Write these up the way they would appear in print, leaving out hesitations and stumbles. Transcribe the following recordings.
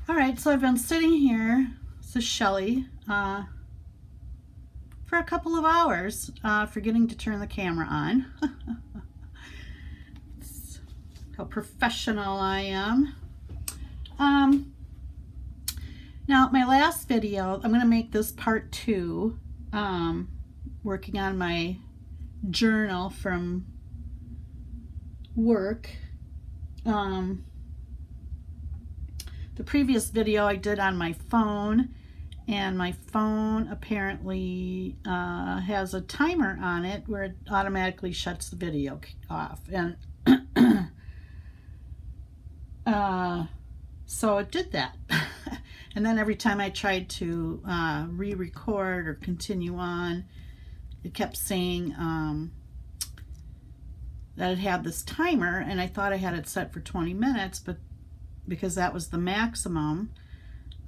All right, so I've been sitting here, this is Shelly, for a couple of hours, forgetting to turn the camera on. That's how professional I am. Now, my last video, I'm going to make this part 2, working on my journal from work. The previous video I did on my phone, and my phone apparently has a timer on it where it automatically shuts the video off, and so it did that. And then every time I tried to re-record or continue on, it kept saying that it had this timer, and I thought I had it set for 20 minutes, but because that was the maximum,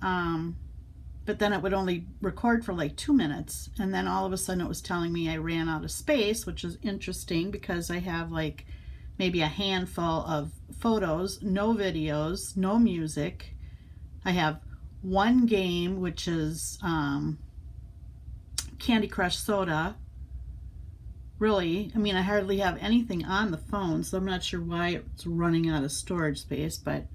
but then it would only record for like 2 minutes, and then all of a sudden it was telling me I ran out of space, which is interesting because I have like maybe a handful of photos, no videos, no music. I have one game, which is Candy Crush Soda. Really, I mean, I hardly have anything on the phone, so I'm not sure why it's running out of storage space, but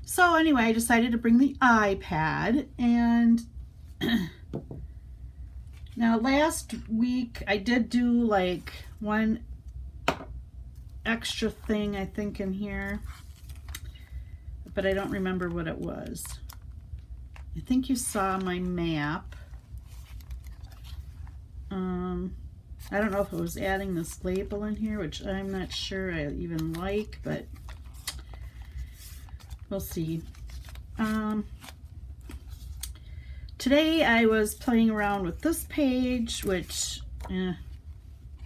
so anyway, I decided to bring the iPad, and now last week I did do like one extra thing, I think, in here, but I don't remember what it was. I think you saw my map. I don't know if it was adding this label in here, which I'm not sure I even like, but we'll see. Today I was playing around with this page, which, I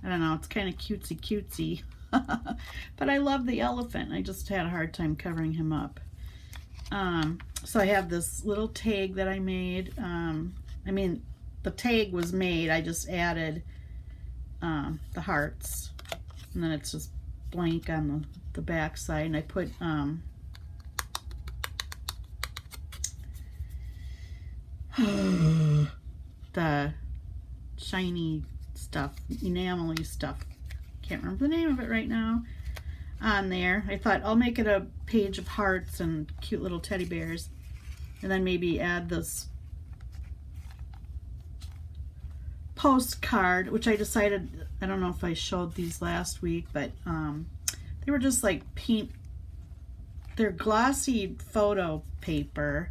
don't know, it's kind of cutesy. But I love the elephant. I just had a hard time covering him up. So I have this little tag that I made. I mean, the tag was made. I just added the hearts, and then it's just blank on the back side, and I put the shiny stuff, enamel-y stuff, can't remember the name of it right now, on there. I thought I'll make it a page of hearts and cute little teddy bears, and then maybe add this postcard, which I decided, I don't know if I showed these last week, but they were just like paint, they're glossy photo paper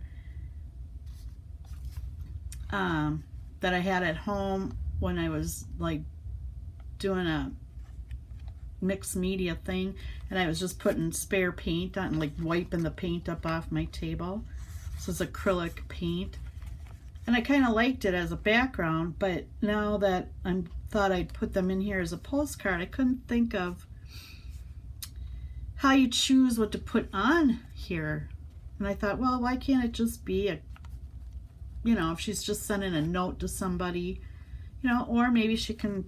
that I had at home when I was like doing a mixed media thing, and I was just putting spare paint on, like wiping the paint up off my table. This is acrylic paint, and I kind of liked it as a background, but now that I thought I'd put them in here as a postcard, I couldn't think of how you choose what to put on here. And I thought, well, why can't it just be a, you know, if she's just sending a note to somebody, you know, or maybe she can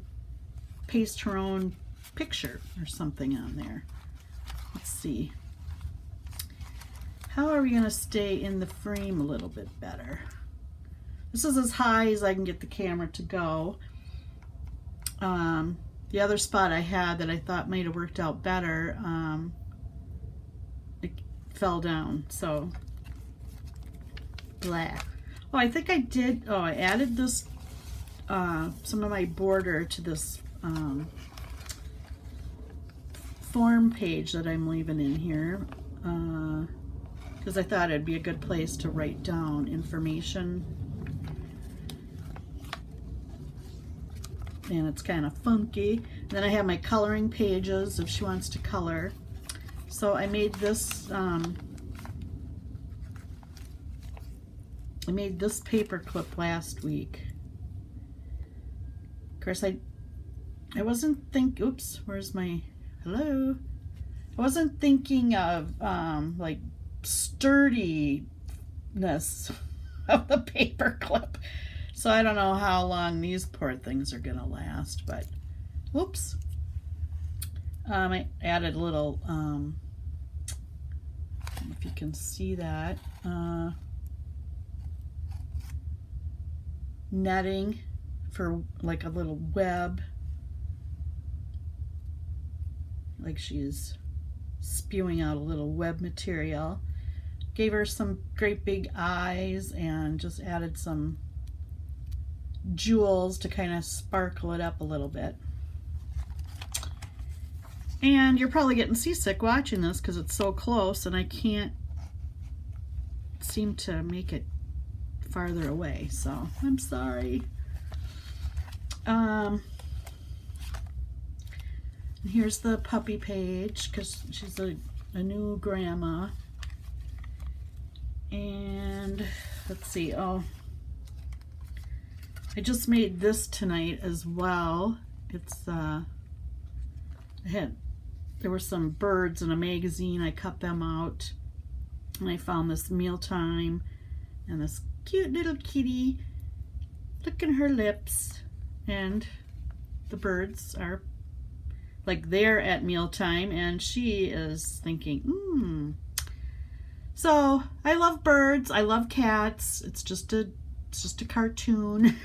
paste her own picture or something on there. Let's see. How are we going to stay in the frame a little bit better? This is as high as I can get the camera to go. The other spot I had that I thought might have worked out better, it fell down, so blah. Oh, I think I did, oh, I added this, some of my border to this form page that I'm leaving in here, because I thought it'd be a good place to write down information. And it's kind of funky. And then I have my coloring pages if she wants to color. So I made this paper clip last week. Of course, I wasn't oops, where's my, hello? I wasn't thinking of like sturdiness of the paper clip. So I don't know how long these poor things are gonna last, but whoops. I added a little if you can see that. Netting for like a little web, like she's spewing out a little web material. Gave her some great big eyes and just added some jewels to kind of sparkle it up a little bit. And you're probably getting seasick watching this because it's so close and I can't seem to make it farther away, so I'm sorry. And here's the puppy page because she's a new grandma. And let's see, oh, I just made this tonight as well. It's there were some birds in a magazine. I cut them out and I found this mealtime and this cute little kitty licking her lips, and the birds are like they're at mealtime and she is thinking, So I love birds, I love cats. It's just a cartoon.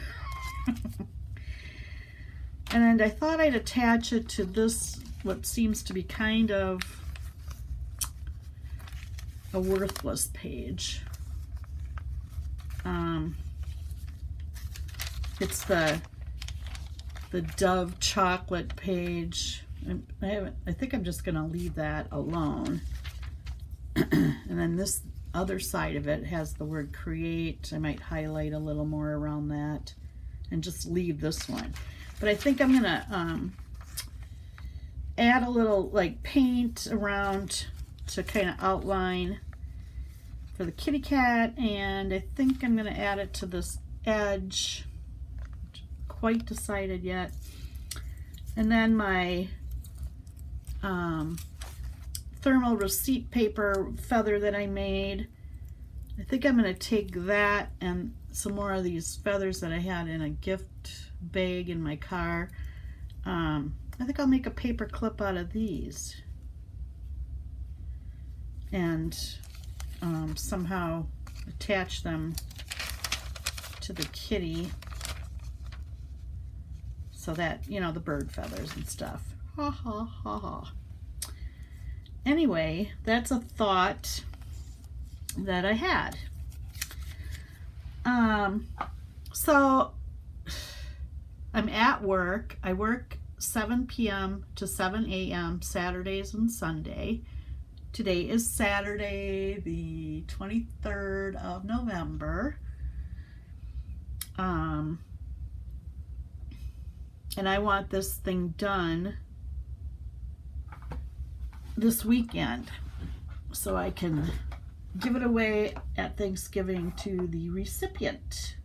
And I thought I'd attach it to this, what seems to be kind of a worthless page. It's the Dove chocolate page. I think I'm just gonna leave that alone. And then this other side of it has the word create. I might highlight a little more around that and just leave this one. But I think I'm gonna add a little like paint around to kind of outline for the kitty cat, and I think I'm gonna add it to this edge. Quite decided yet. And then my thermal receipt paper feather that I made, I think I'm going to take that and some more of these feathers that I had in a gift bag in my car. I think I'll make a paper clip out of these and somehow attach them to the kitty so that, you know, the bird feathers and stuff. Ha ha ha ha. Anyway, that's a thought that I had. So I'm at work. I work 7 p.m. to 7 a.m. Saturdays and Sunday. Today is Saturday, the 23rd of November. And I want this thing done this weekend so I can give it away at Thanksgiving to the recipient.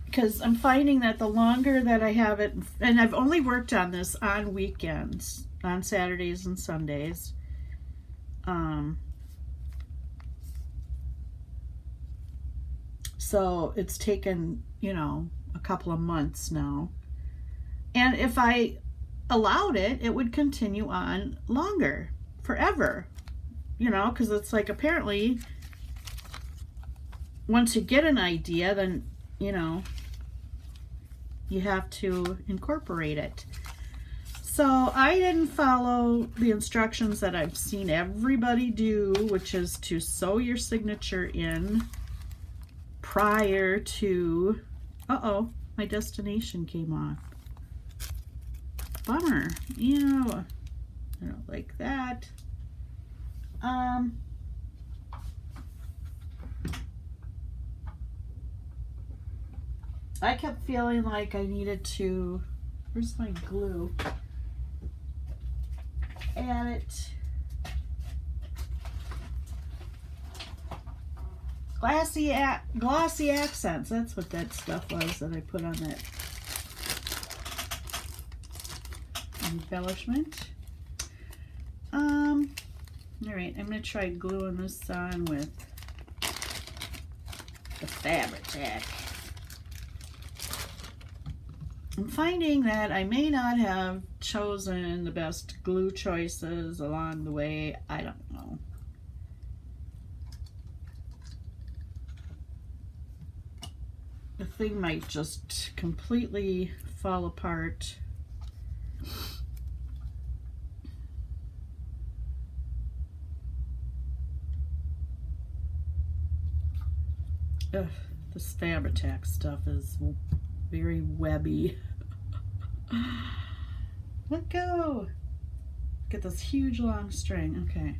Because I'm finding that the longer that I have it, and I've only worked on this on weekends, on Saturdays and Sundays. So it's taken, you know, a couple of months now. And if I allowed it, it would continue on longer, forever. You know, because it's like apparently once you get an idea, then, you know, you have to incorporate it. So I didn't follow the instructions that I've seen everybody do, which is to sew your signature in prior to, uh-oh, my destination came off. Bummer. Ew. I don't like that. I kept feeling like I needed to, where's my glue? Add it. Glossy accents. That's what that stuff was that I put on that embellishment. All right, I'm gonna try gluing this on with the Fabri-Tac. I'm finding that I may not have chosen the best glue choices along the way. I don't know. The thing might just completely fall apart. Ugh, this Fabri-Tac stuff is very webby. Let go. Get this huge long string. Okay.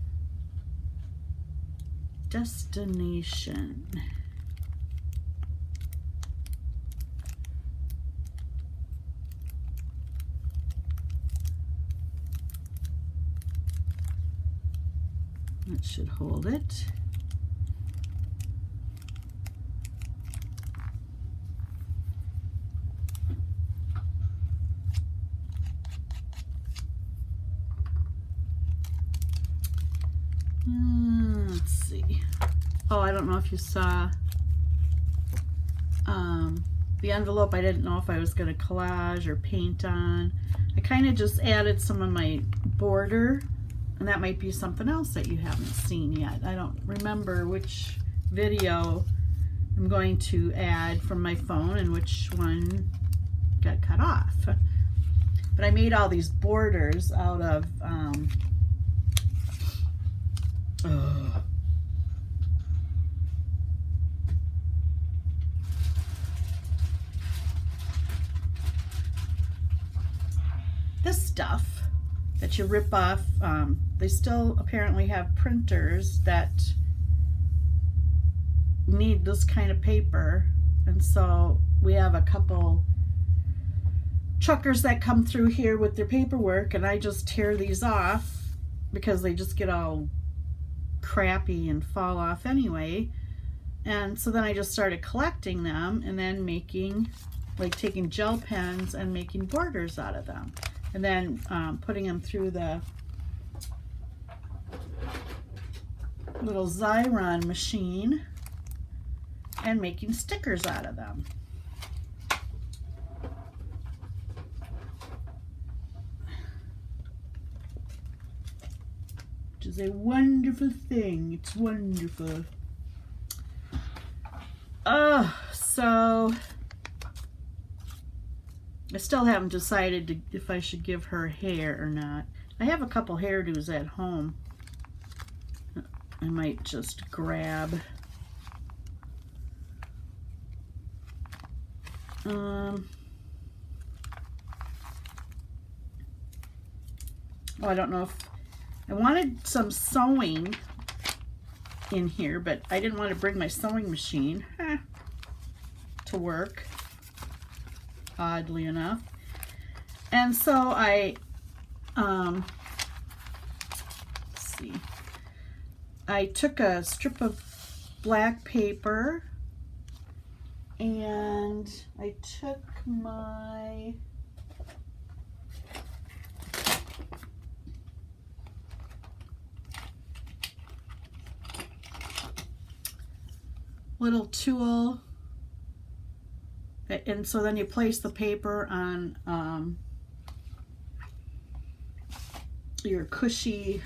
Destination. That should hold it. Let's see. Oh, I don't know if you saw the envelope. I didn't know if I was going to collage or paint on. I kind of just added some of my border, and that might be something else that you haven't seen yet. I don't remember which video I'm going to add from my phone and which one got cut off. But I made all these borders out of this stuff that you rip off. They still apparently have printers that need this kind of paper, and so we have a couple truckers that come through here with their paperwork, and I just tear these off because they just get all crappy and fall off anyway. And so then I just started collecting them and then making, like, taking gel pens and making borders out of them, and then putting them through the little Xyron machine and making stickers out of them. Which is a wonderful thing. It's wonderful. So I still haven't decided if I should give her hair or not. I have a couple hairdos at home. I might just grab. Oh, I don't know if I wanted some sewing in here, but I didn't want to bring my sewing machine to work, oddly enough. And so I, let's see, I took a strip of black paper and I took my little tool, and so then you place the paper on your cushy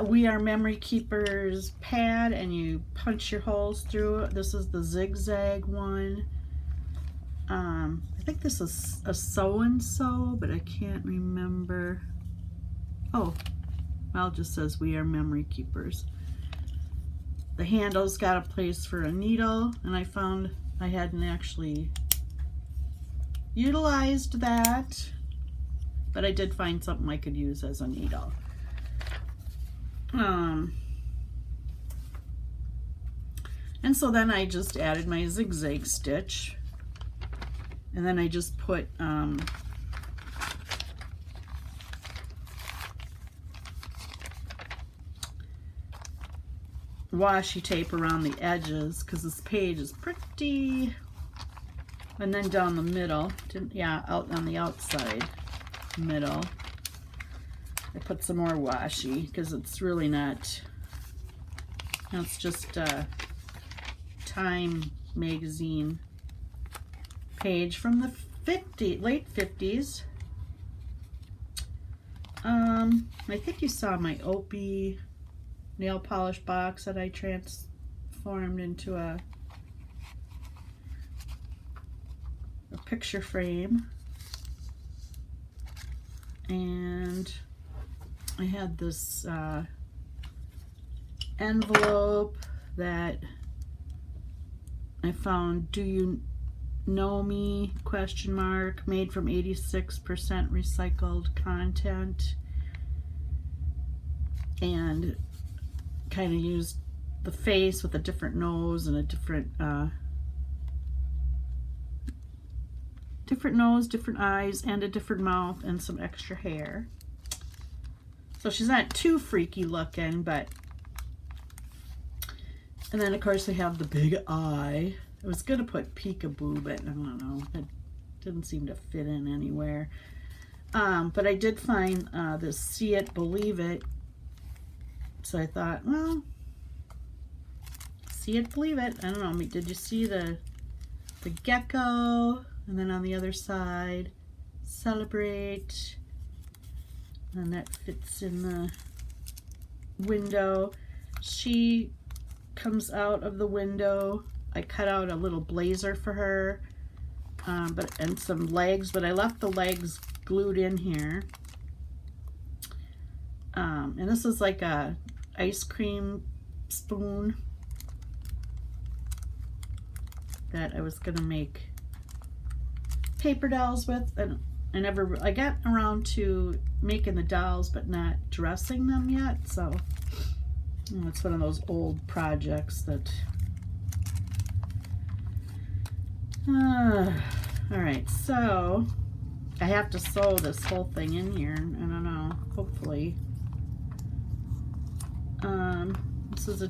We Are Memory Keepers pad, and you punch your holes through it. This is the zigzag one. I think this is a so-and-so, but I can't remember. Oh, well, it just says We Are Memory Keepers. The handle's got a place for a needle, and I found I hadn't actually utilized that, but I did find something I could use as a needle. And so then I just added my zigzag stitch, and then I just put washi tape around the edges because this page is pretty, and then down the middle, out on the outside middle I put some more washi because it's really not, it's just Time magazine page from the late 50s. I think you saw my Opie nail polish box that I transformed into a picture frame. And I had this envelope that I found, "Do you know me?" ? Made from 86% recycled content, and kind of used the face with a different nose and a different nose, different eyes, and a different mouth, and some extra hair. So she's not too freaky looking, but... And then, of course, we have the big eye. I was going to put peekaboo, but I don't know. It didn't seem to fit in anywhere. But I did find this See It, Believe It. So I thought, well, see it, believe it. I don't know. Did you see the gecko? And then on the other side, celebrate. And that fits in the window. She comes out of the window. I cut out a little blazer for her, and some legs, but I left the legs glued in here. And this is like a ice cream spoon that I was gonna make paper dolls with, and I got around to making the dolls but not dressing them yet, so it's one of those old projects that alright, so I have to sew this whole thing in here. I don't know, hopefully. This is a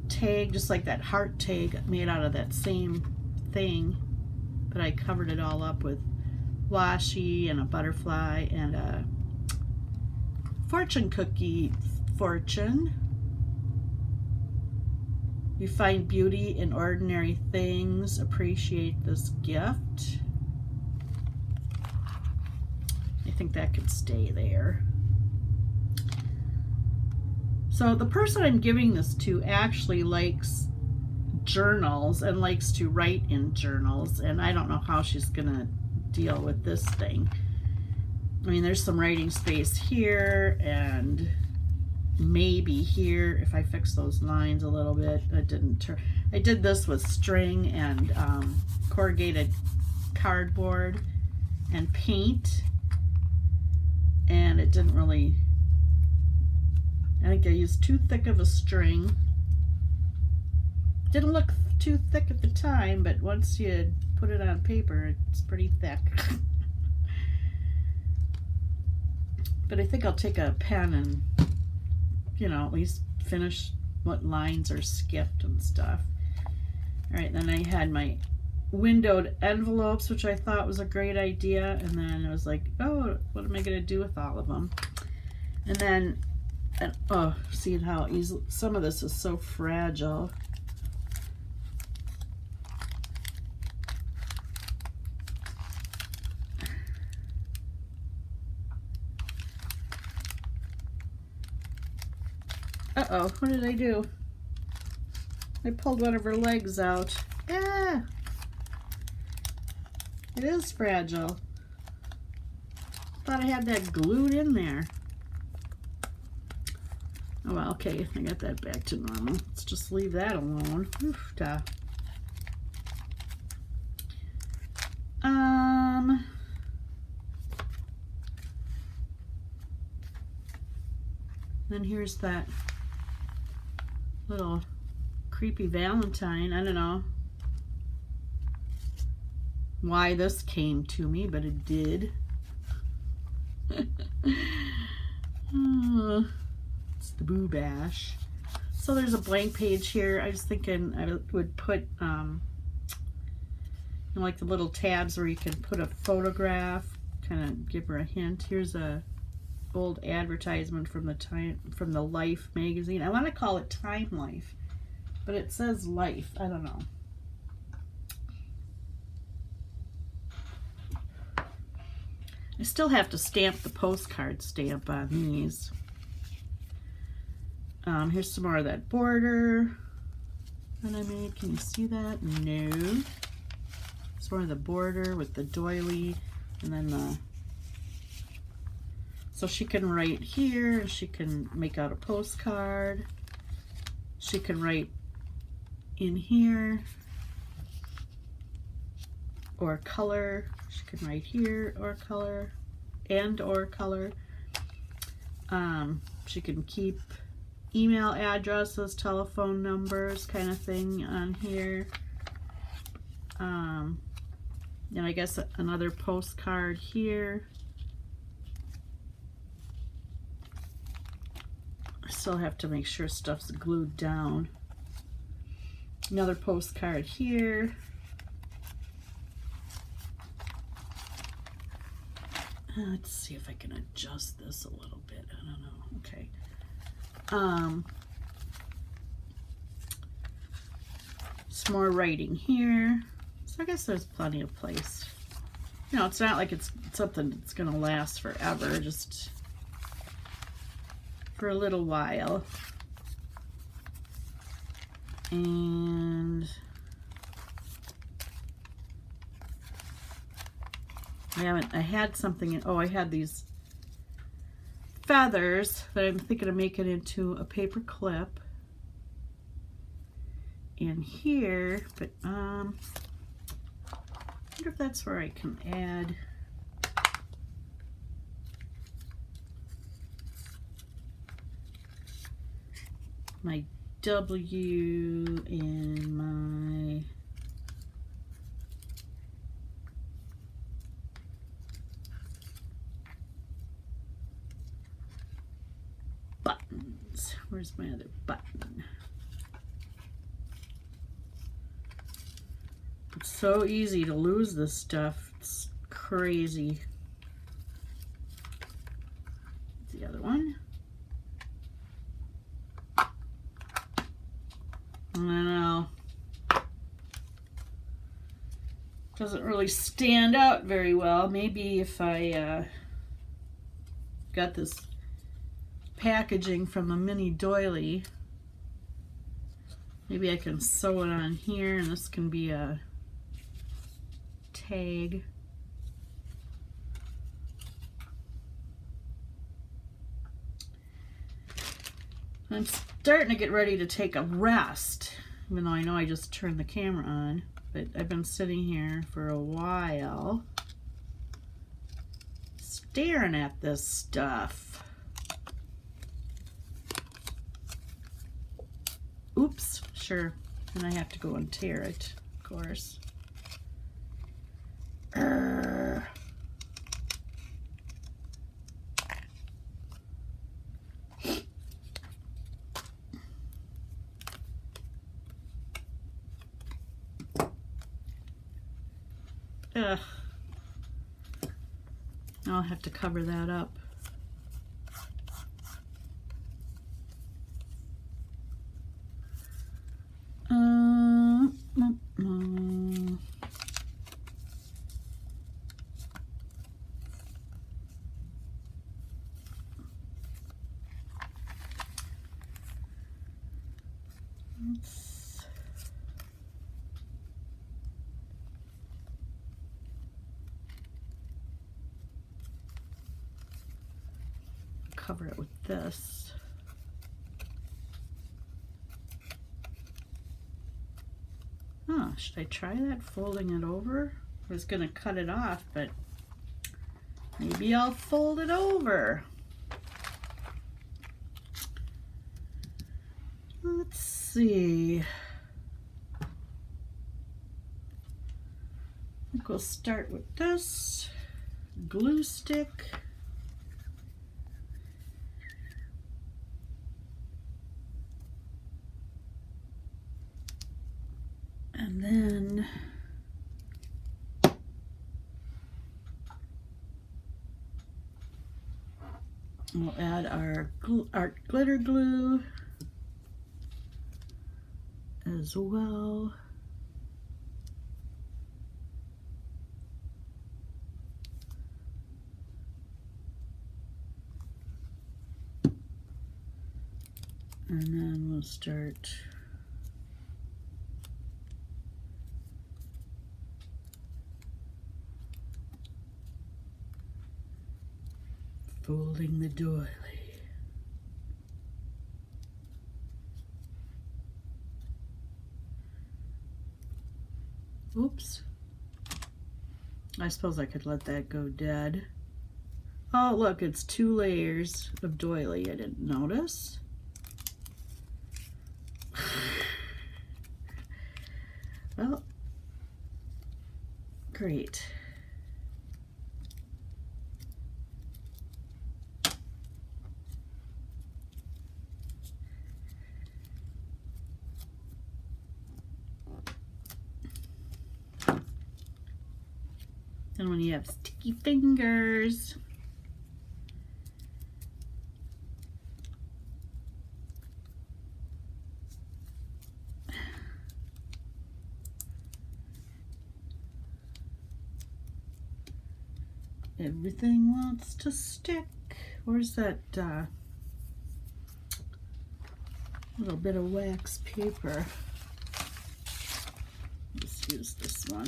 tag, just like that heart tag, made out of that same thing, but I covered it all up with washi and a butterfly and a fortune cookie. Fortune. You find beauty in ordinary things. Appreciate this gift. I think that could stay there. So the person I'm giving this to actually likes journals and likes to write in journals, and I don't know how she's gonna deal with this thing. I mean, there's some writing space here and maybe here if I fix those lines a little bit. I didn't turn. I did this with string and corrugated cardboard and paint, and it didn't really. I think I used too thick of a string. Didn't look too thick at the time, but once you put it on paper, it's pretty thick. But I think I'll take a pen and, at least finish what lines are skipped and stuff. All right, then I had my windowed envelopes, which I thought was a great idea. And then I was like, oh, what am I going to do with all of them? And then, oh, seeing how easy, some of this is so fragile. Uh-oh, what did I do? I pulled one of her legs out. Ah! It is fragile. Thought I had that glued in there. Oh well, okay, I got that back to normal. Let's just leave that alone. Oof-da. Then here's that little creepy Valentine. I don't know why this came to me, but it did. Oh, it's the Boo Bash. So there's a blank page here. I was thinking I would put like the little tabs where you can put a photograph, kind of give her a hint. Here's a old advertisement from the Life magazine. I want to call it Time Life, but it says Life. I don't know. I still have to stamp the postcard stamp on these. Here's some more of that border that I made. Can you see that? No. It's more of the border with the doily, and then the, so she can write here, she can make out a postcard, she can write in here, or color, she can write here, or color, and or color. She can keep email addresses, telephone numbers, kind of thing on here. And I guess another postcard here. I still have to make sure stuff's glued down. Another postcard here. Let's see if I can adjust this a little bit. I don't know. Okay. Some more writing here. So I guess there's plenty of place. You know, it's not like it's something that's gonna last forever, just for a little while. And I had something, I had these feathers that I'm thinking of making into a paper clip in here, but I wonder if that's where I can add my W and my buttons. Where's my other button? It's so easy to lose this stuff. It's crazy. The other one. I don't know. Doesn't really stand out very well. Maybe if I got this packaging from a mini doily, maybe I can sew it on here, and this can be a tag. I'm starting to get ready to take a rest, even though I know I just turned the camera on, but I've been sitting here for a while staring at this stuff. Oops, sure, and I have to go and tear it, of course. Ugh. I'll have to cover that up. Let's cover it with this. Huh, should I try that, folding it over? I was gonna cut it off, but maybe I'll fold it over. Let's see. I think we'll start with this glue stick. And then we'll add our glitter glue as well. start folding the doily. Oops. I suppose I could let that go dead. Oh, look, it's 2 layers of doily. I didn't notice. Well, great. And when you have sticky fingers, everything wants to stick. Where's that little bit of wax paper? Let's use this one.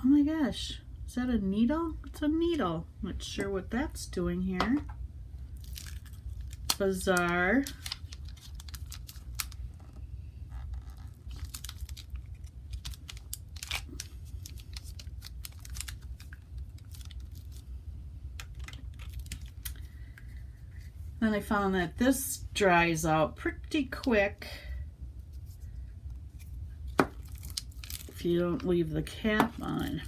Oh my gosh, is that a needle? It's a needle. Not sure what that's doing here. Bizarre. Then I found that this dries out pretty quick if you don't leave the cap on.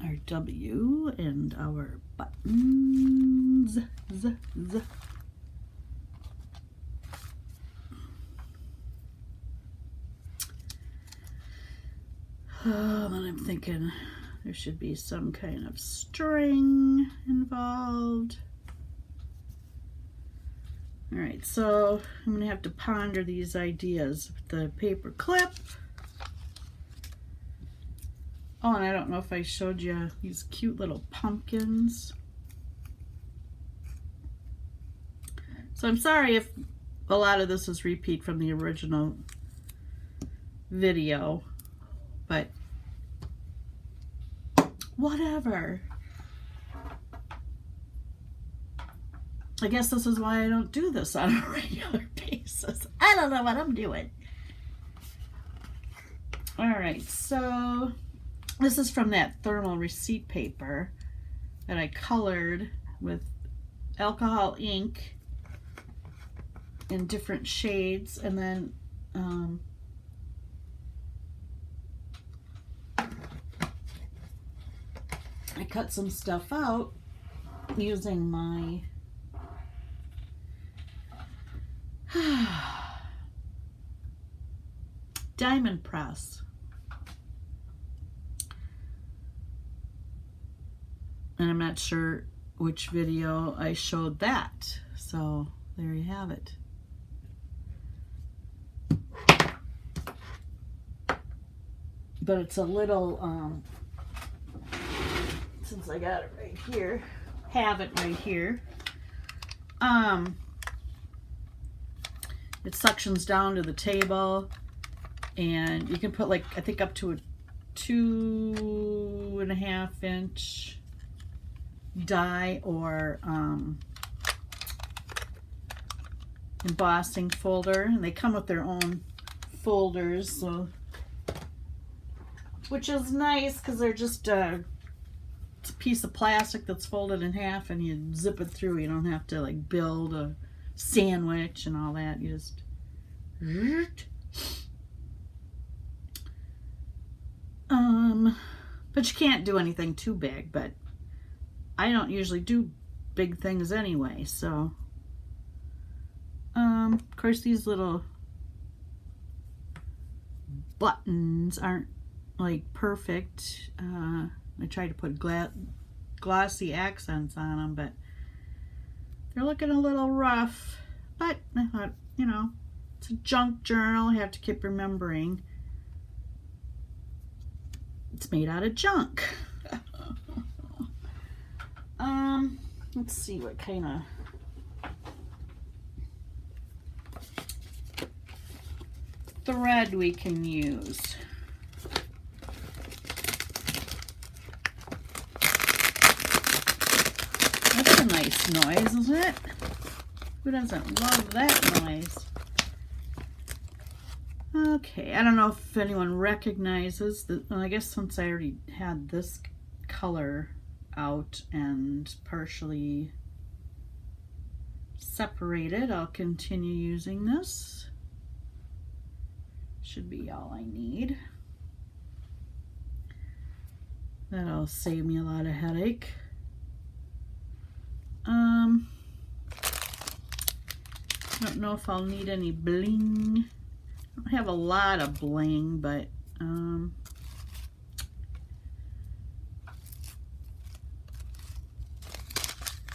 Our W and our buttons. Oh, then I'm thinking there should be some kind of string involved. All right, so I'm gonna have to ponder these ideas with the paper clip. Oh, and I don't know if I showed you these cute little pumpkins. So I'm sorry if a lot of this is repeat from the original video, but whatever. I guess this is why I don't do this on a regular basis. I don't know what I'm doing. All right, so this is from that thermal receipt paper that I colored with alcohol ink in different shades, and then I cut some stuff out using my diamond press. And I'm not sure which video I showed that. So there you have it. But it's a little, since I got it right here, have it right here, it suctions down to the table, and you can put, like, I think up to a 2.5 inch die or embossing folder, and they come with their own folders, so, which is nice because they're just it's a piece of plastic that's folded in half, and you zip it through. You don't have to like build a sandwich and all that. You just but you can't do anything too big, but I don't usually do big things anyway, so of course these little buttons aren't like perfect. I tried to put glossy accents on them, but they're looking a little rough. But I thought, you know, it's a junk journal. I have to keep remembering it's made out of junk. Let's see what kind of thread we can use. That's a nice noise, isn't it? Who doesn't love that noise? Okay, I don't know if anyone recognizes that. Well, I guess since I already had this color out and partially separated, I'll continue using this. Should be all I need. That'll save me a lot of headache. I don't know if I'll need any bling. I don't have a lot of bling, but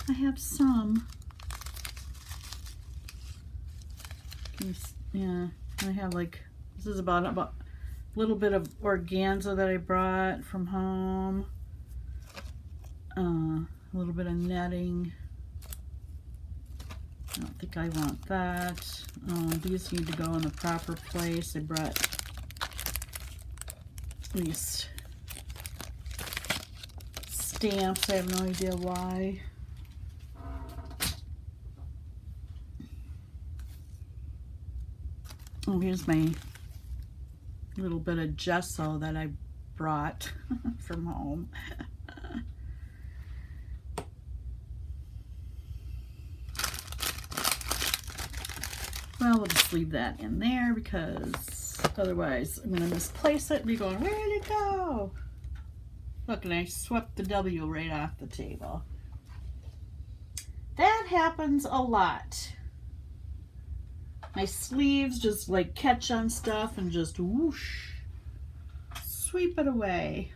I have some. Yeah, I have like, this is about a little bit of organza that I brought from home. A little bit of netting. I don't think I want that. These need to go in the proper place. I brought these stamps. I have no idea why. Oh, here's my little bit of gesso that I brought from home. Well, we'll just leave that in there because otherwise I'm going to misplace it and be going, where did it go? Look, and I swept the W right off the table. That happens a lot. My sleeves just like catch on stuff and just whoosh, sweep it away.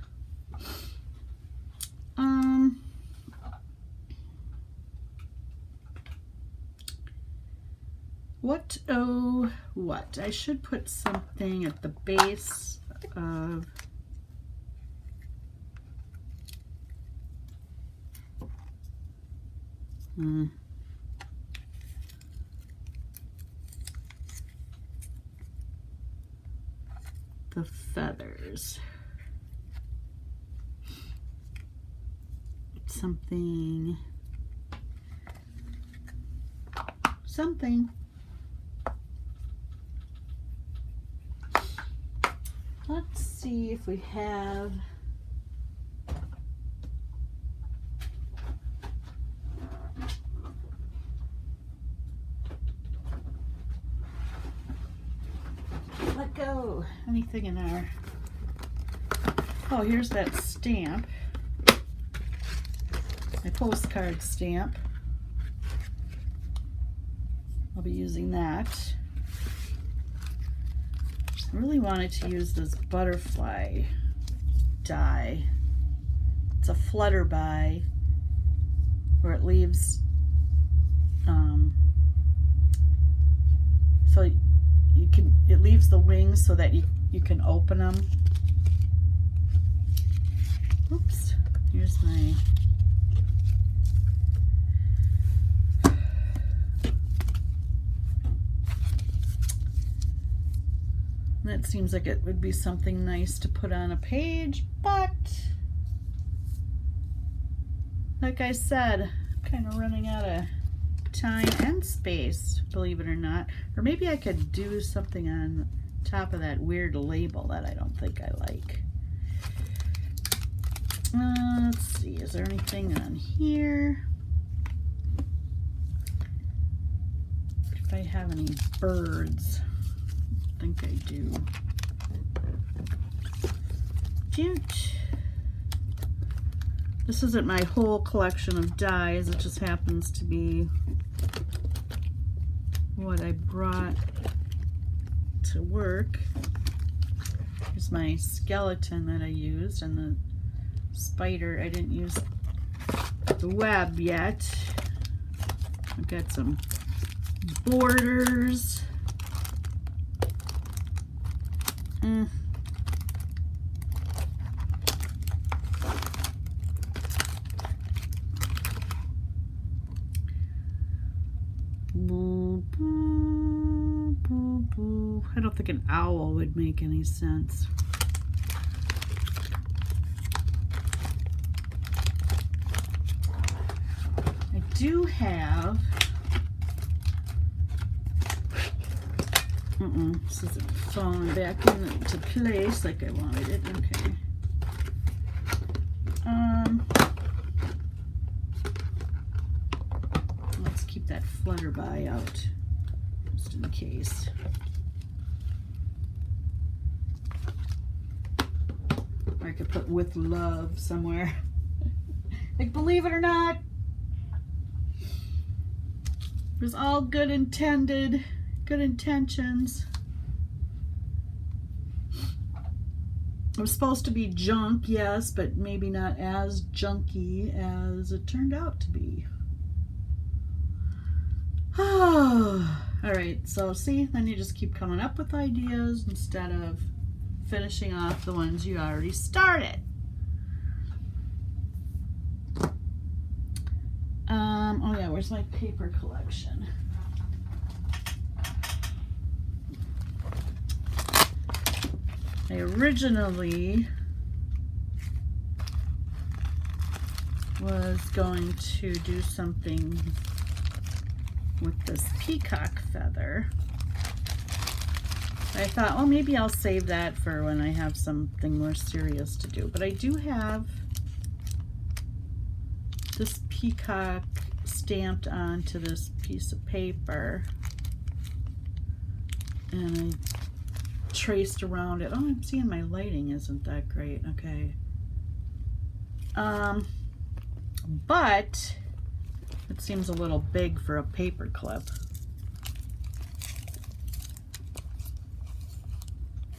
What? I should put something at the base of the feathers. Something. Let's see if we have let go. Anything in our, oh, here's that stamp, my postcard stamp. I'll be using that. I really wanted to use this butterfly die. It's a Flutterby where it leaves, so you can, it leaves the wings so that you can open them. Oops, here's my, that seems like it would be something nice to put on a page, but like I said, I'm kind of running out of time and space, believe it or not. Or maybe I could do something on top of that weird label that I don't think I like. Let's see, is there anything on here? If I have any birds. I think I do. Cute. This isn't my whole collection of dies, it just happens to be what I brought to work. Here's my skeleton that I used, and the spider. I didn't use the web yet. I've got some borders. I don't think an owl would make any sense. I do have this isn't falling back into place like I wanted it. Okay. Let's keep that flutterby out just in case. Or I could put with love somewhere. Like, believe it or not, it was all good intentions. It was supposed to be junk, yes, but maybe not as junky as it turned out to be. All right, so see, then you just keep coming up with ideas instead of finishing off the ones you already started. Oh yeah, where's my paper collection? I originally was going to do something with this peacock feather. I thought, well, maybe I'll save that for when I have something more serious to do. But I do have this peacock stamped onto this piece of paper. And I traced around it. Oh, I'm seeing my lighting isn't that great. Okay. But it seems a little big for a paper clip.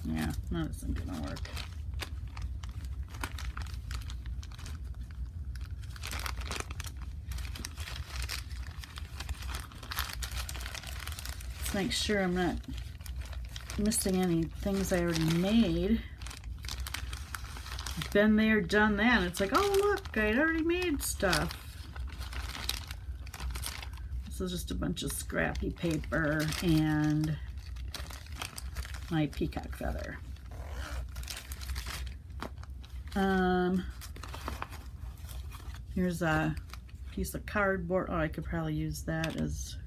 Yeah, that isn't gonna work. Let's make sure I'm not missing any things I already made. Been there, done that. It's like, oh look, I'd already made stuff. This is just a bunch of scrappy paper and my peacock feather. Here's a piece of cardboard. Oh, I could probably use that as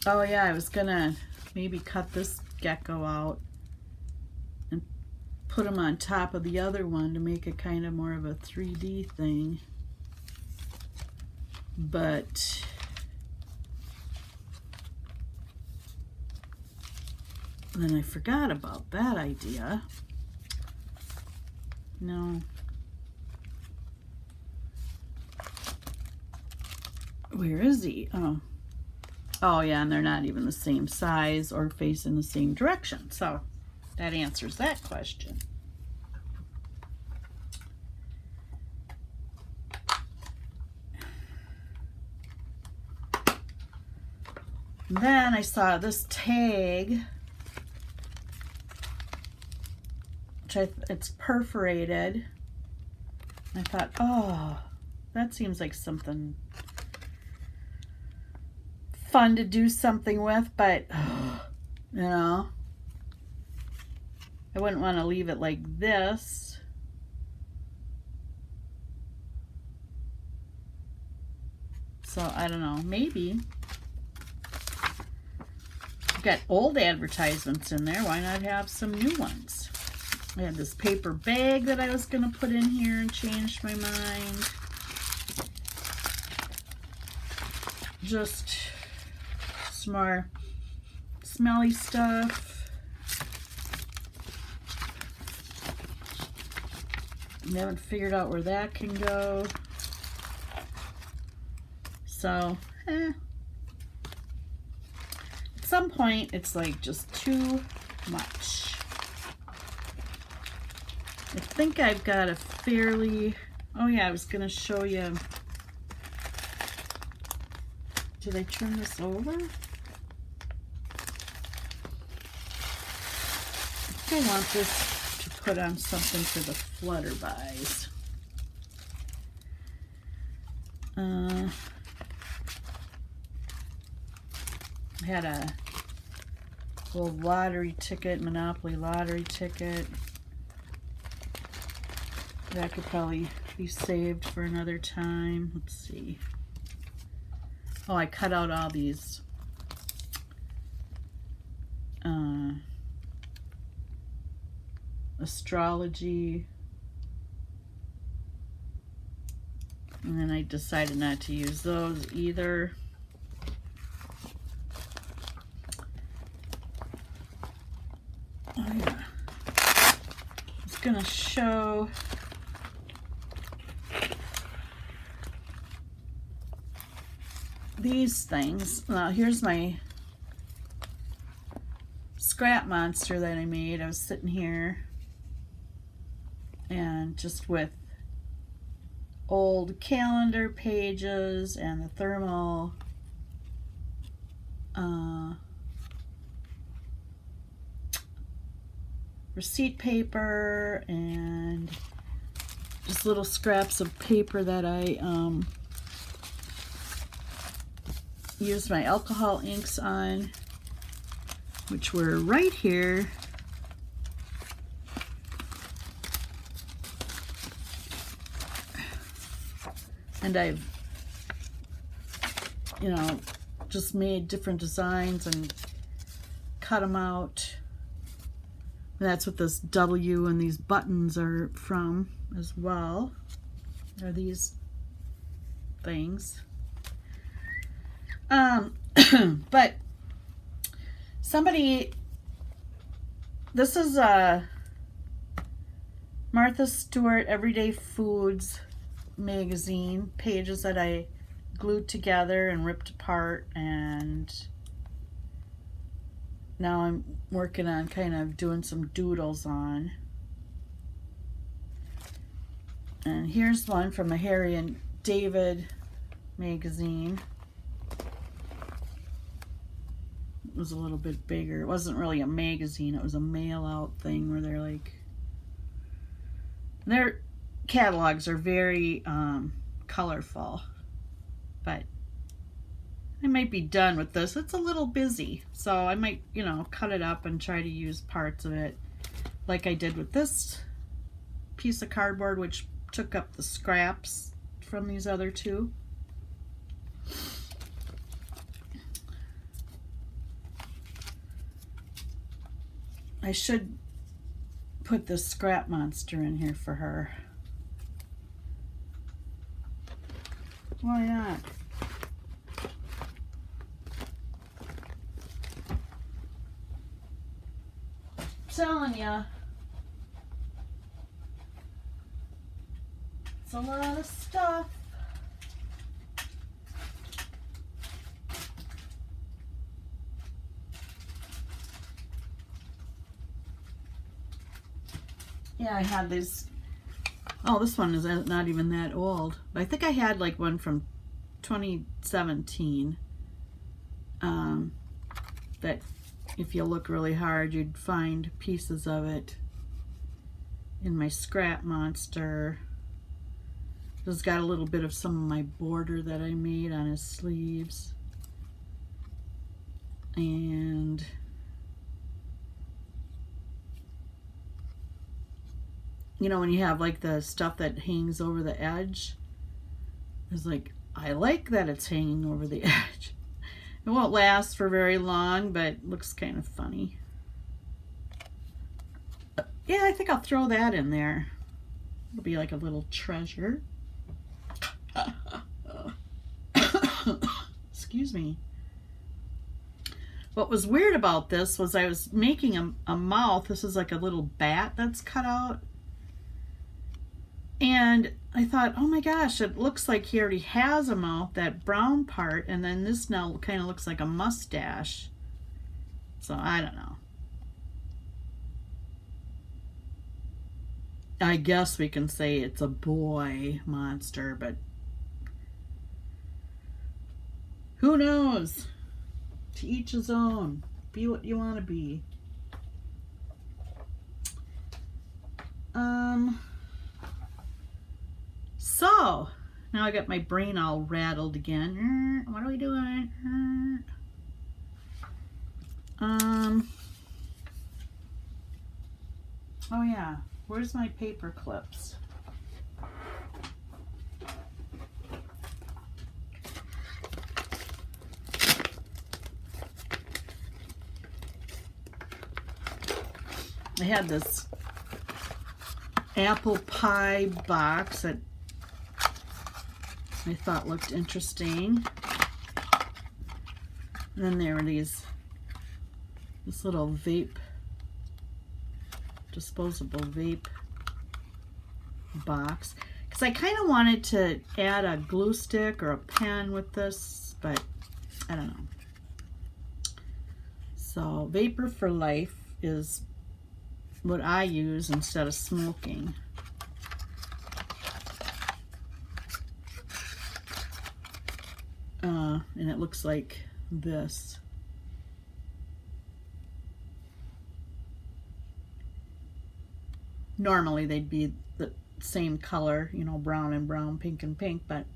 oh yeah, I was gonna maybe cut this gecko out and put him on top of the other one to make it kind of more of a 3D thing. But then I forgot about that idea. No. Where is he? Oh. Oh yeah, and they're not even the same size or facing the same direction. So that answers that question. And then I saw this tag, which it's perforated. I thought, oh, that seems like something fun to do something with, but you know, I wouldn't want to leave it like this. So I don't know, maybe. Got old advertisements in there, why not have some new ones? I had this paper bag that I was going to put in here and changed my mind. Just some more smelly stuff. I haven't figured out where that can go. So, at some point it's like just too much. I think I've got a fairly, oh yeah, I was going to show you. Did I turn this over? I think I want this to put on something for the Flutterbys. I had a little lottery ticket, Monopoly lottery ticket. That could probably be saved for another time. Let's see. Oh, I cut out all these astrology, and then I decided not to use those either. Oh yeah, it's gonna show these things. Now here's my scrap monster that I made. I was sitting here and just with old calendar pages and the thermal receipt paper and just little scraps of paper that I used my alcohol inks on, which were right here. And I've, you know, just made different designs and cut them out. And that's what this W and these buttons are from as well. Are these things. But somebody, this is Martha Stewart Everyday Foods magazine pages that I glued together and ripped apart, and now I'm working on kind of doing some doodles on. And here's one from a Harry and David magazine. It was a little bit bigger. It wasn't really a magazine, it was a mail out thing where they're like, their catalogs are very colorful, but I might be done with this. It's a little busy, so I might, you know, cut it up and try to use parts of it like I did with this piece of cardboard, which took up the scraps from these other two. I should put this scrap monster in here for her. Why not? I'm telling ya, it's a lot of stuff. Yeah, I had these. Oh, this one is not even that old. But I think I had like one from 2017. That if you look really hard, you'd find pieces of it in my scrap monster. It's got a little bit of some of my border that I made on his sleeves. And you know, when you have like the stuff that hangs over the edge, it's like, I like that it's hanging over the edge. It won't last for very long, but it looks kind of funny. Yeah, I think I'll throw that in there. It'll be like a little treasure. Excuse me. What was weird about this was I was making a mouth. This is like a little bat that's cut out. And I thought, oh my gosh, it looks like he already has a mouth, that brown part, and then this now kind of looks like a mustache. So I don't know. I guess we can say it's a boy monster, but who knows? To each his own. Be what you want to be. So now I got my brain all rattled again. What are we doing? Oh yeah, where's my paper clips? I had this apple pie box that I thought looked interesting. And then there were this little disposable vape box. Because I kind of wanted to add a glue stick or a pen with this, but I don't know. So Vapor for Life is what I use instead of smoking. And it looks like this. Normally they'd be the same color, you know, brown and brown, pink and pink, but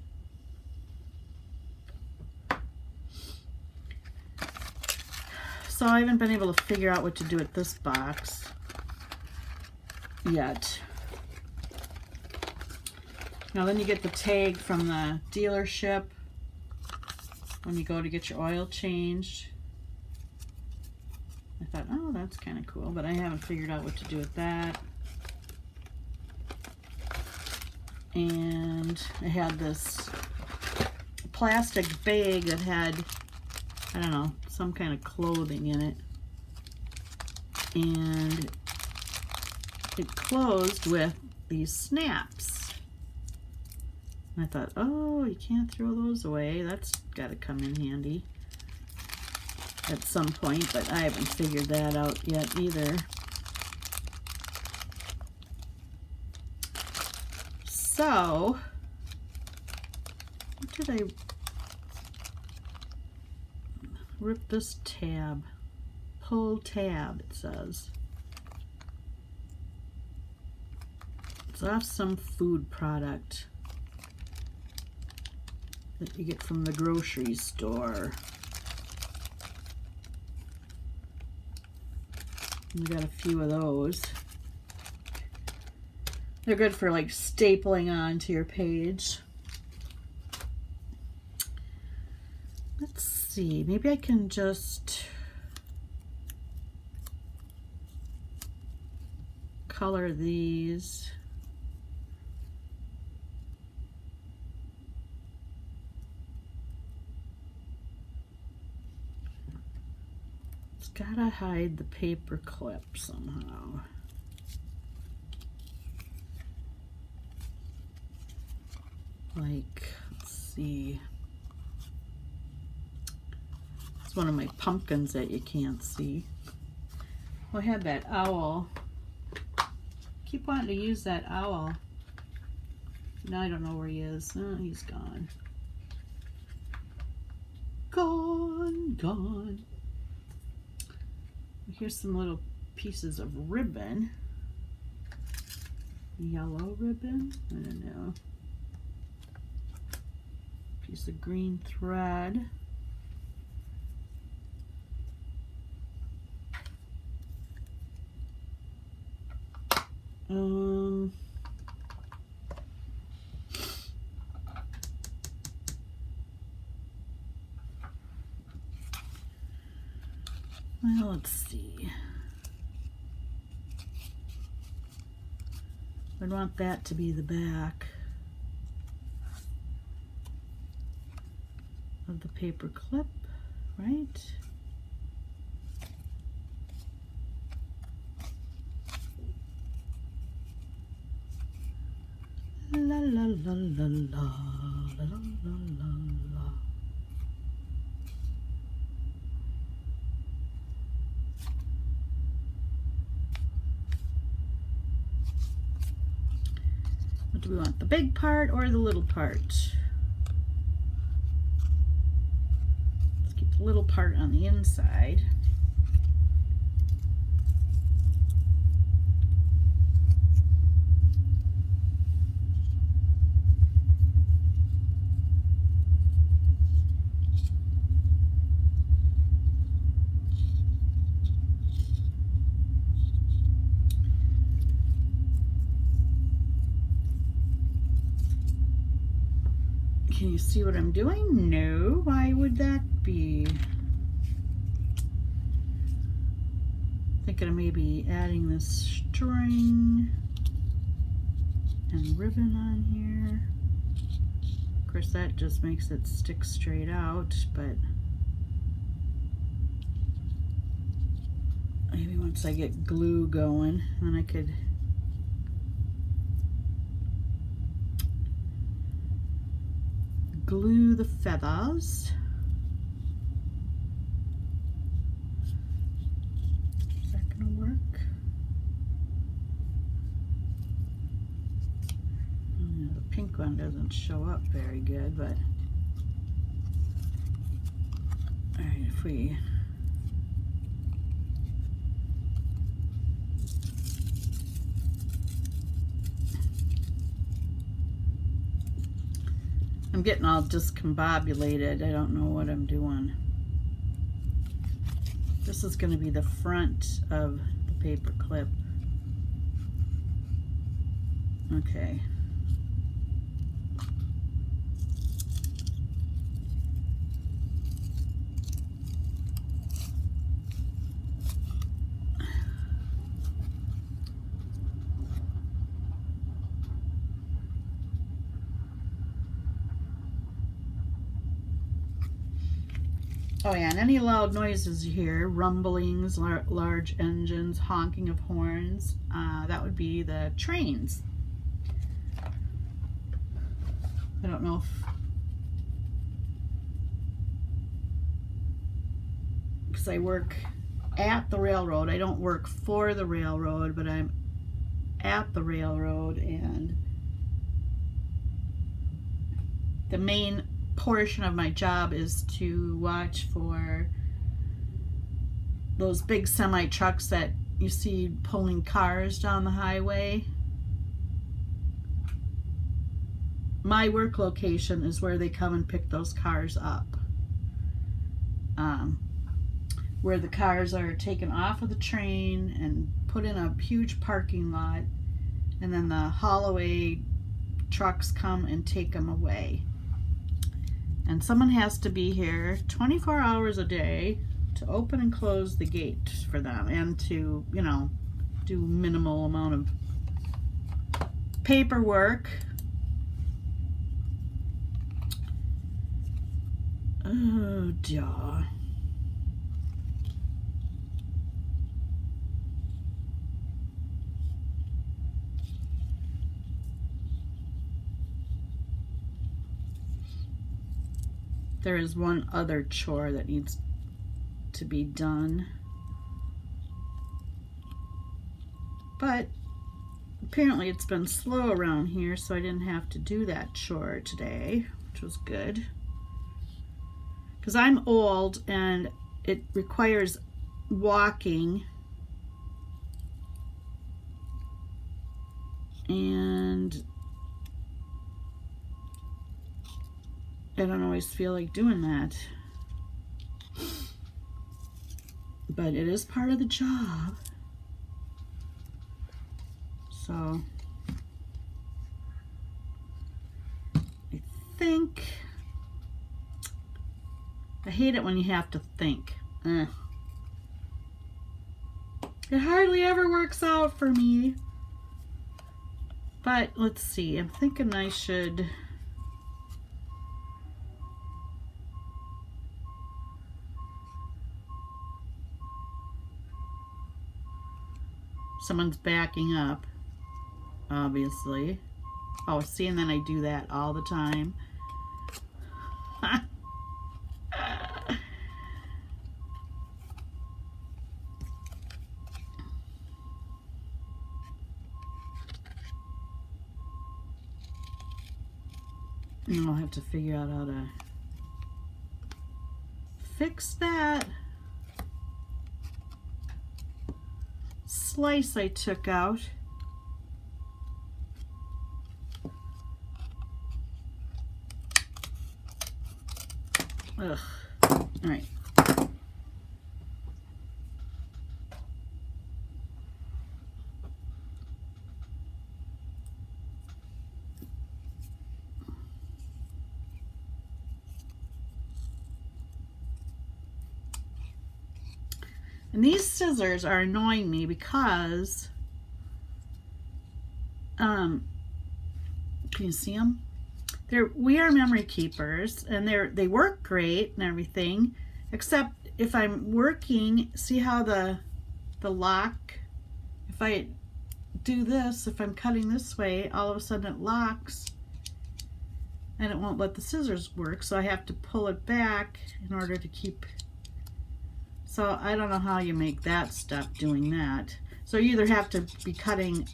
so I haven't been able to figure out what to do with this box yet. Now then you get the tag from the dealership when you go to get your oil changed. I thought, oh, that's kind of cool, but I haven't figured out what to do with that. And I had this plastic bag that had, I don't know, some kind of clothing in it. And it closed with these snaps. And I thought, oh, you can't throw those away. That's got to come in handy at some point, but I haven't figured that out yet either. So, what did I rip this tab? Pull tab, it says. It's off some food product that you get from the grocery store. We got a few of those. They're good for like stapling onto your page. Let's see, maybe I can just color these. It's gotta hide the paper clip somehow. Like, let's see. It's one of my pumpkins that you can't see. Well, I had that owl. Keep wanting to use that owl. Now I don't know where he is. Oh, he's gone. Gone. Here's some little pieces of ribbon. Yellow ribbon? I don't know. Piece of green thread. Well, let's see. I'd want that to be the back of the paper clip, right? La la la la la la la la la. Do we want the big part or the little part? Let's keep the little part on the inside. Can you see what I'm doing? No. Why would that be? Thinking of maybe adding this string and ribbon on here. Of course, that just makes it stick straight out, but maybe once I get glue going, then I could glue the feathers. Is that gonna work? The pink one doesn't show up very good, but all right, if we I'm getting all discombobulated. I don't know what I'm doing. This is going to be the front of the paper clip. Okay. Oh yeah, and any loud noises you hear, rumblings, large engines, honking of horns, that would be the trains. I don't know if, because I work at the railroad. I don't work for the railroad, but I'm at the railroad, and the main portion of my job is to watch for those big semi trucks that you see pulling cars down the highway. My work location is where they come and pick those cars up, where the cars are taken off of the train and put in a huge parking lot, and then the haul-away trucks come and take them away. And someone has to be here 24 hours a day to open and close the gate for them, and to, you know, do minimal amount of paperwork. Oh, duh. There is one other chore that needs to be done, but apparently it's been slow around here, so I didn't have to do that chore today, which was good, because I'm old and it requires walking, and I don't always feel like doing that, but it is part of the job. So I think, I hate it when you have to think. It hardly ever works out for me. But let's see, I'm thinking I should someone's backing up, obviously. Oh, see, and then I do that all the time. And I'll have to figure out how to fix that slice I took out. Ugh. All right. And these scissors are annoying me because, can you see them? We are memory keepers, and they work great and everything, except if I'm working, see how the lock, if I do this, if I'm cutting this way, all of a sudden it locks and it won't let the scissors work, so I have to pull it back in order to keep. So I don't know how you make that stop doing that. So you either have to be cutting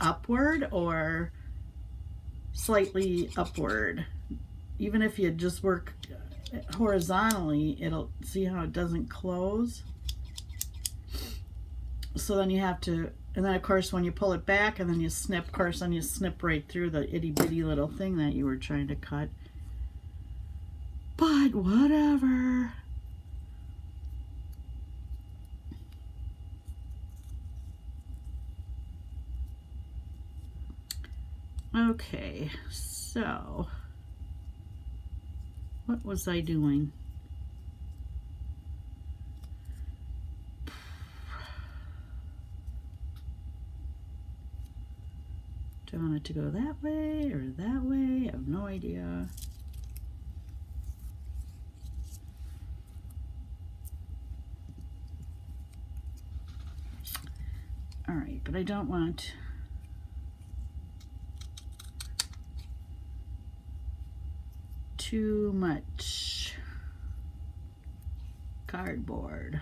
upward or slightly upward. Even if you just work horizontally, it'll, see how it doesn't close? So then you have to, and then of course when you pull it back and then you snip, of course then you snip right through the itty bitty little thing that you were trying to cut. But whatever. Okay, so what was I doing? Do I want it to go that way or that way? I have no idea. All right, but I don't want too much cardboard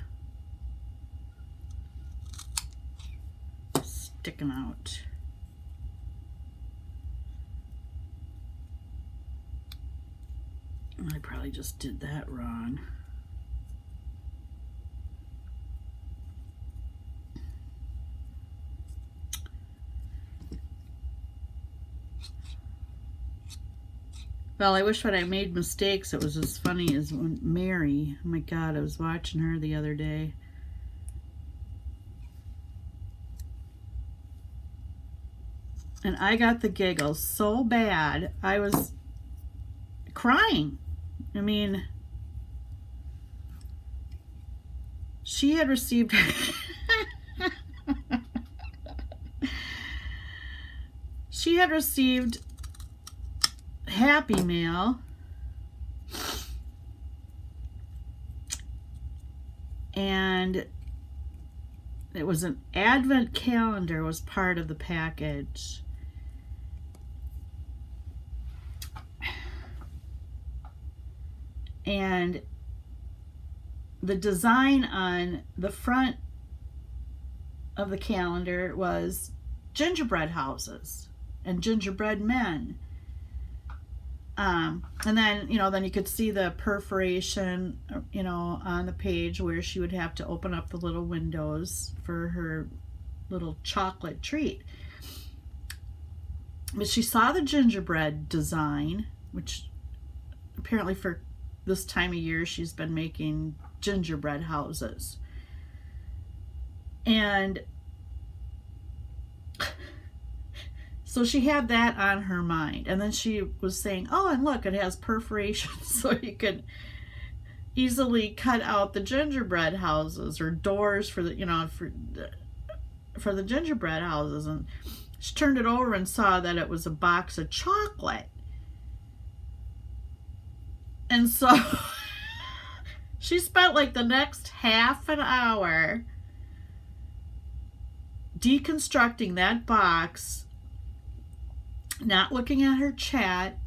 sticking out. I probably just did that wrong. Well, I wish when I made mistakes it was as funny as when Mary, oh my God, I was watching her the other day. And I got the giggles so bad, I was crying. I mean, she had received she had received Happy Mail, and it was an advent calendar was part of the package. And the design on the front of the calendar was gingerbread houses and gingerbread men. And then, you know, then you could see the perforation, you know, on the page where she would have to open up the little windows for her little chocolate treat. But she saw the gingerbread design, which apparently for this time of year she's been making gingerbread houses. And so she had that on her mind. And then she was saying, oh, and look, it has perforations so you could easily cut out the gingerbread houses or doors for the, you know, for the gingerbread houses. And she turned it over and saw that it was a box of chocolate. And so she spent like the next half an hour deconstructing that box, not looking at her chat.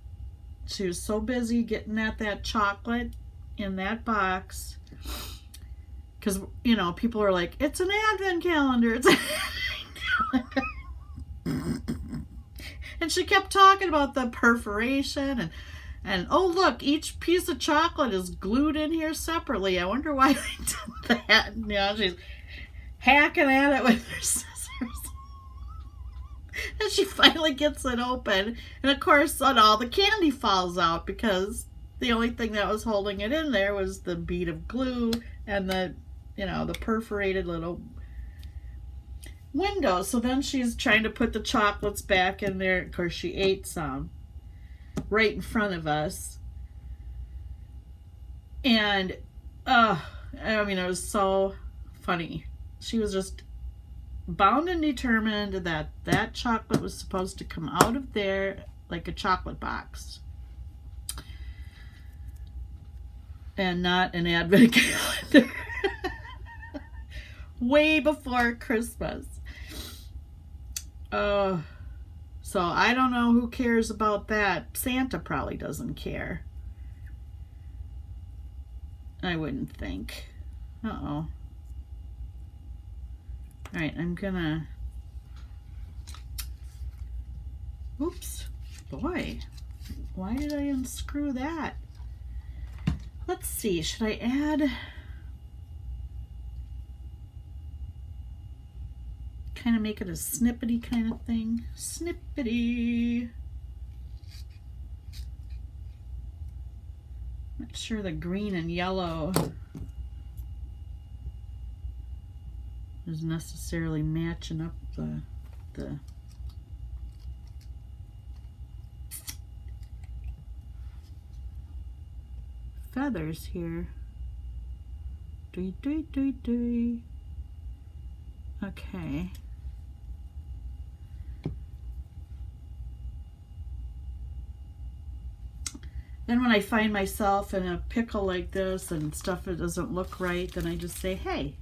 She was so busy getting at that chocolate in that box. Because, you know, people are like, it's an advent calendar. It's an advent calendar. And she kept talking about the perforation and And oh look, each piece of chocolate is glued in here separately. I wonder why they did that. You know, she's hacking at it with her scissors. And she finally gets it open. And of course, all the candy falls out because the only thing that was holding it in there was the bead of glue and the, you know, the perforated little window. So then she's trying to put the chocolates back in there. Of course, she ate some right in front of us. And, I mean, it was so funny. She was just bound and determined that that chocolate was supposed to come out of there like a chocolate box and not an advent calendar. Way before Christmas. So I don't know who cares about that. Santa probably doesn't care. I wouldn't think. Uh-oh. Alright, I'm gonna... Oops. Boy. Why did I unscrew that? Let's see. Should I add... kind of make it a snippety kind of thing? Snippety! Not sure the green and yellow is necessarily matching up the feathers here. Okay. Then when I find myself in a pickle like this and stuff that doesn't look right, then I just say, hey,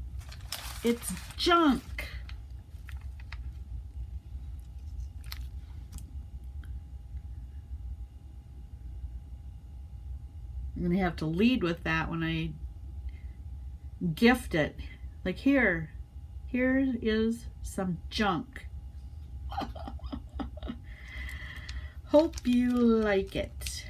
it's junk. I'm going to have to lead with that when I gift it. Like, here is some junk. Hope you like it.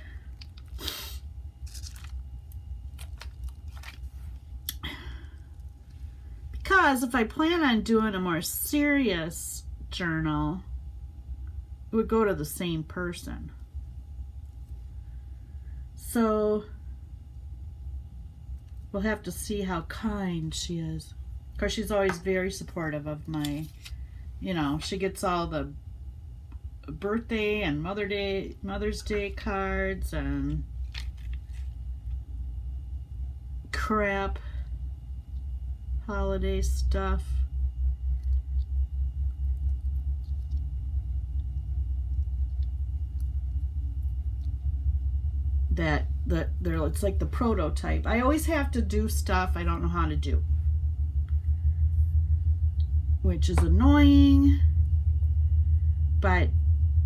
Because if I plan on doing a more serious journal, it would go to the same person. So we'll have to see how kind she is. Of course, she's always very supportive of my, you know, she gets all the birthday and Mother's Day cards and crap, holiday stuff. It's like the prototype. I always have to do stuff I don't know how to do, which is annoying, and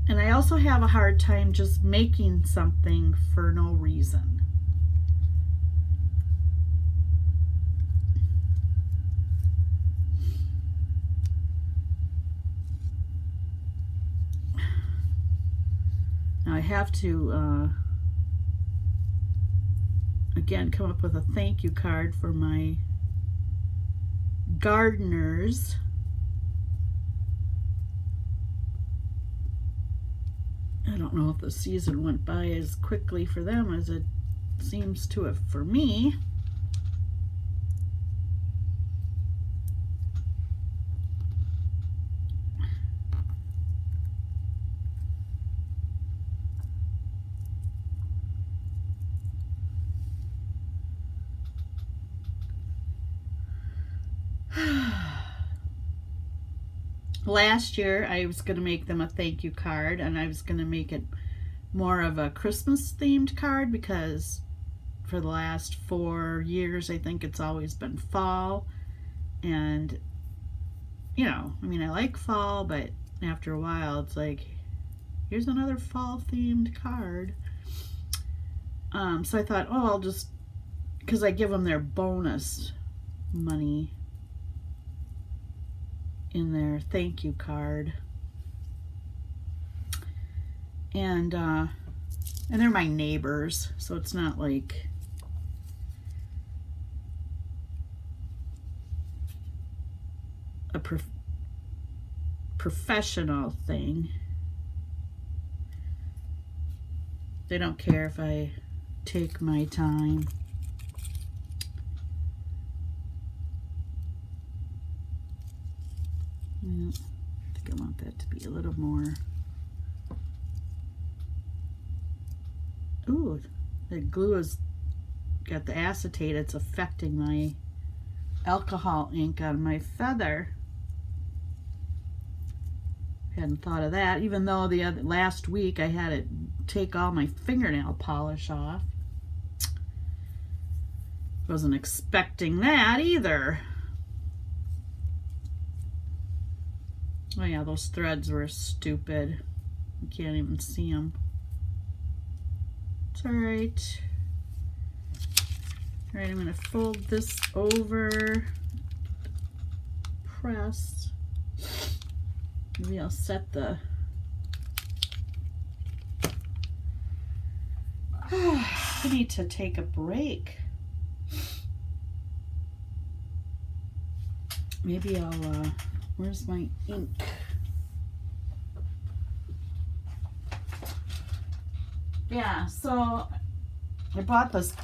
I also have a hard time just making something for no reason. Now I have to again come up with a thank you card for my gardeners. I don't know if the season went by as quickly for them as it seems to have for me. Last year I was going to make them a thank you card, and I was going to make it more of a Christmas themed card because for the last 4 years I think it's always been fall, and you know, I mean, I like fall, but after a while it's like, here's another fall themed card. So I thought, oh, I'll just, because I give them their bonus money in their thank you card. And And they're my neighbors, so it's not like a professional thing. They don't care if I take my time. Yeah, I think I want that to be a little more. Ooh, the glue has got the acetate. It's affecting my alcohol ink on my feather. Hadn't thought of that, even though last week I had it take all my fingernail polish off. Wasn't expecting that either. Oh yeah, those threads were stupid. You can't even see them. It's alright. Alright, I'm going to fold this over. Press. Maybe I'll set the... I need to take a break. Maybe I'll... where's my ink? Yeah, so I bought this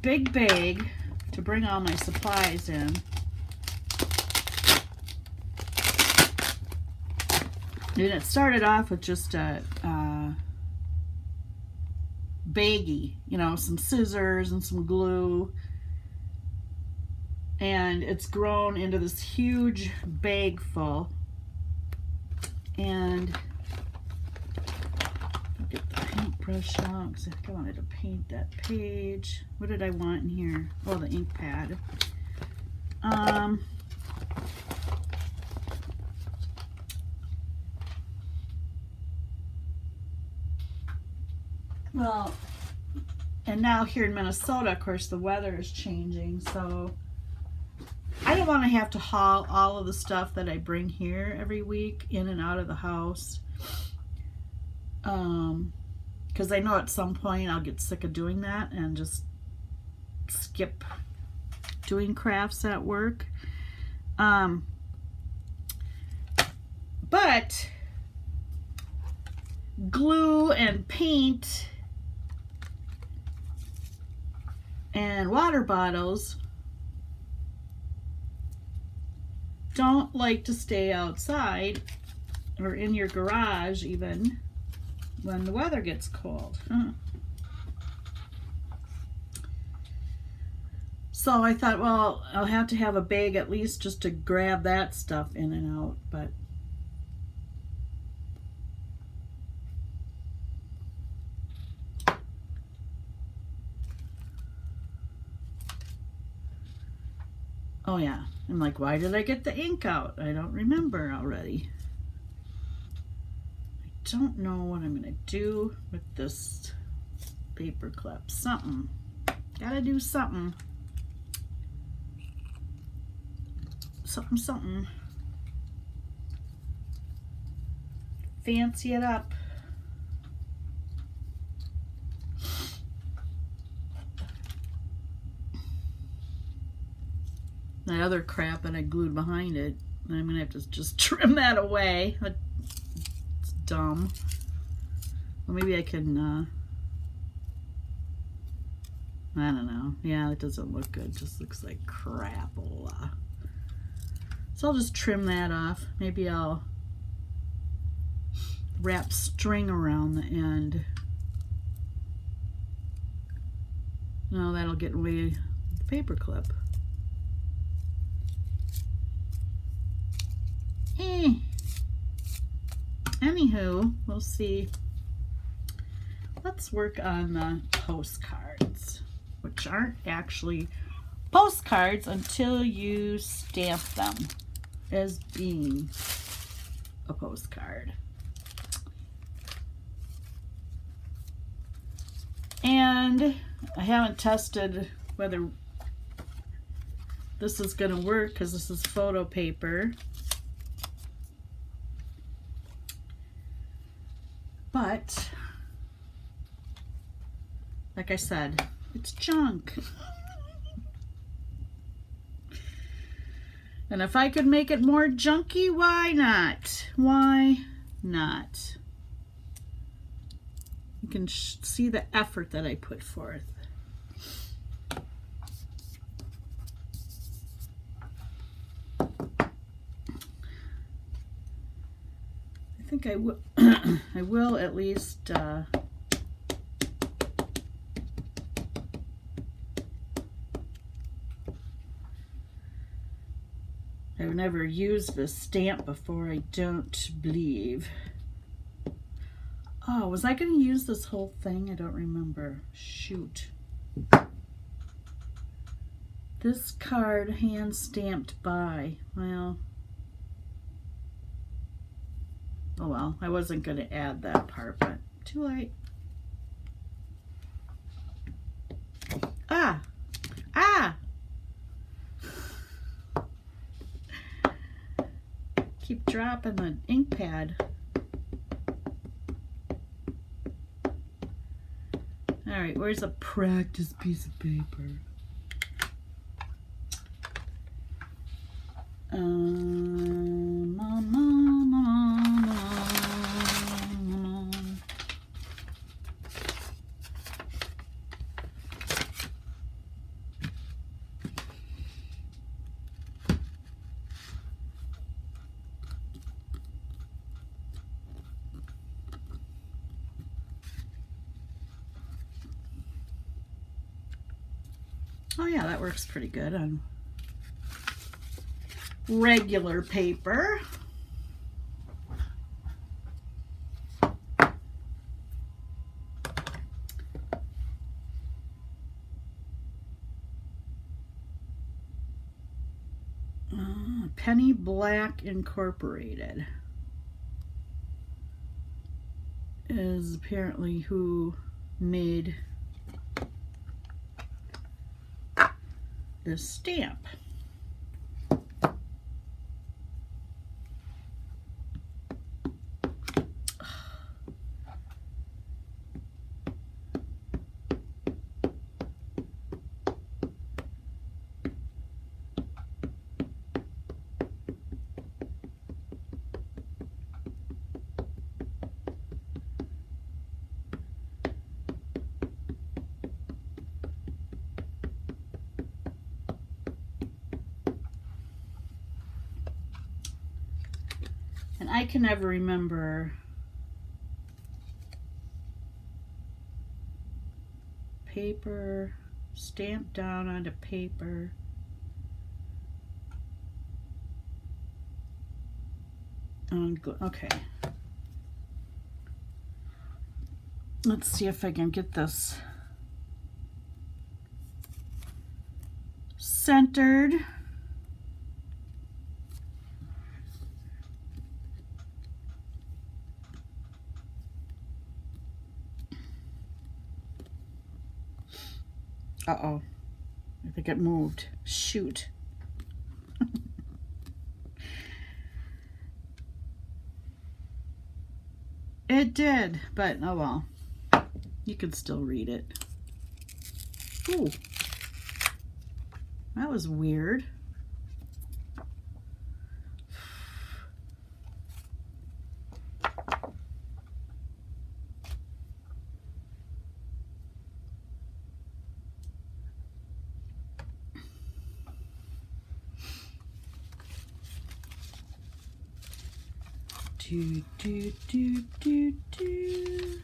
big bag to bring all my supplies in. And it started off with just a baggie, you know, some scissors and some glue. And it's grown into this huge bag full. And I'll get the paintbrush out because I think I wanted to paint that page. What did I want in here? Oh, the ink pad. Well, and now here in Minnesota, of course, the weather is changing, so I don't want to have to haul all of the stuff that I bring here every week in and out of the house. Because I know at some point I'll get sick of doing that and just skip doing crafts at work. But glue and paint and water bottles don't like to stay outside or in your garage even when the weather gets cold. So I thought, well, I'll have to have a bag at least just to grab that stuff in and out, but oh yeah, I'm like, why did I get the ink out? I don't remember already. I don't know what I'm gonna do with this paper clip. Something. Gotta do something. Something. Fancy it up. That other crap that I glued behind it, I'm gonna have to just trim that away. It's dumb. Well, maybe I can, I don't know. Yeah, it doesn't look good. It just looks like crap. So I'll just trim that off. Maybe I'll wrap string around the end. No, that'll get away with the paper clip. Anywho, we'll see. Let's work on the postcards, which aren't actually postcards until you stamp them as being a postcard. And I haven't tested whether this is going to work because this is photo paper. But Like I said, it's junk. And if I could make it more junky, why not? Why not? You can see the effort that I put forth. I think I will. I will at least. I've never used this stamp before, I don't believe. Oh, was I going to use this whole thing? I don't remember. Shoot. This card hand stamped by. Well. Oh well, I wasn't going to add that part, but too late. Ah! Ah! Keep dropping the ink pad. Alright, where's a practice piece of paper? Oh yeah, that works pretty good on regular paper. Penny Black Incorporated is apparently who made this stamp. And I can never remember paper, stamped down onto paper. Okay. Let's see if I can get this centered. Uh-oh. I think it moved. Shoot. It did, but oh well. You can still read it. Ooh. That was weird. Do, do, do, do, do.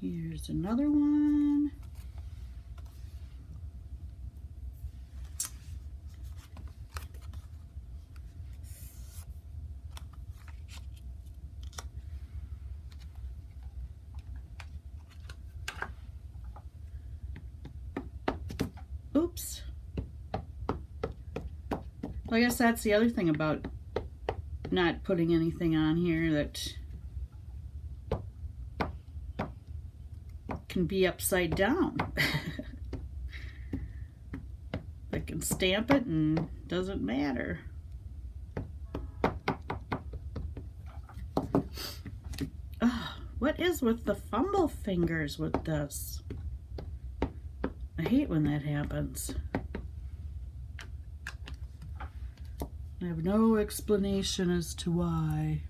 Here's another one. Oops. Well, I guess that's the other thing about not putting anything on here that can be upside down. can stamp it and doesn't matter. Oh, what is with the fumble fingers with this? I hate when that happens. I have no explanation as to why.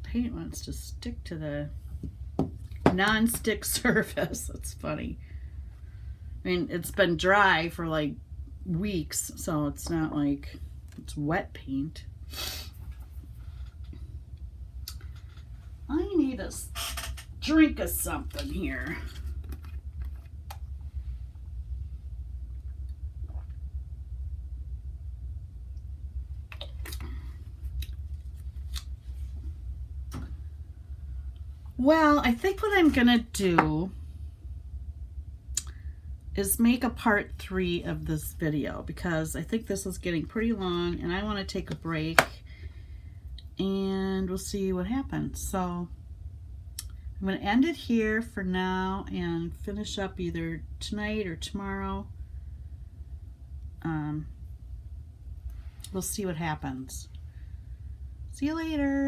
Paint wants to stick to the non-stick surface. That's funny. I mean, it's been dry for like weeks, so it's not like it's wet paint. I need a drink of something here. Well, I think what I'm gonna do is make a part 3 of this video, because I think this is getting pretty long and I want to take a break and we'll see what happens. So I'm going to end it here for now and finish up either tonight or tomorrow. We'll see what happens. See you later.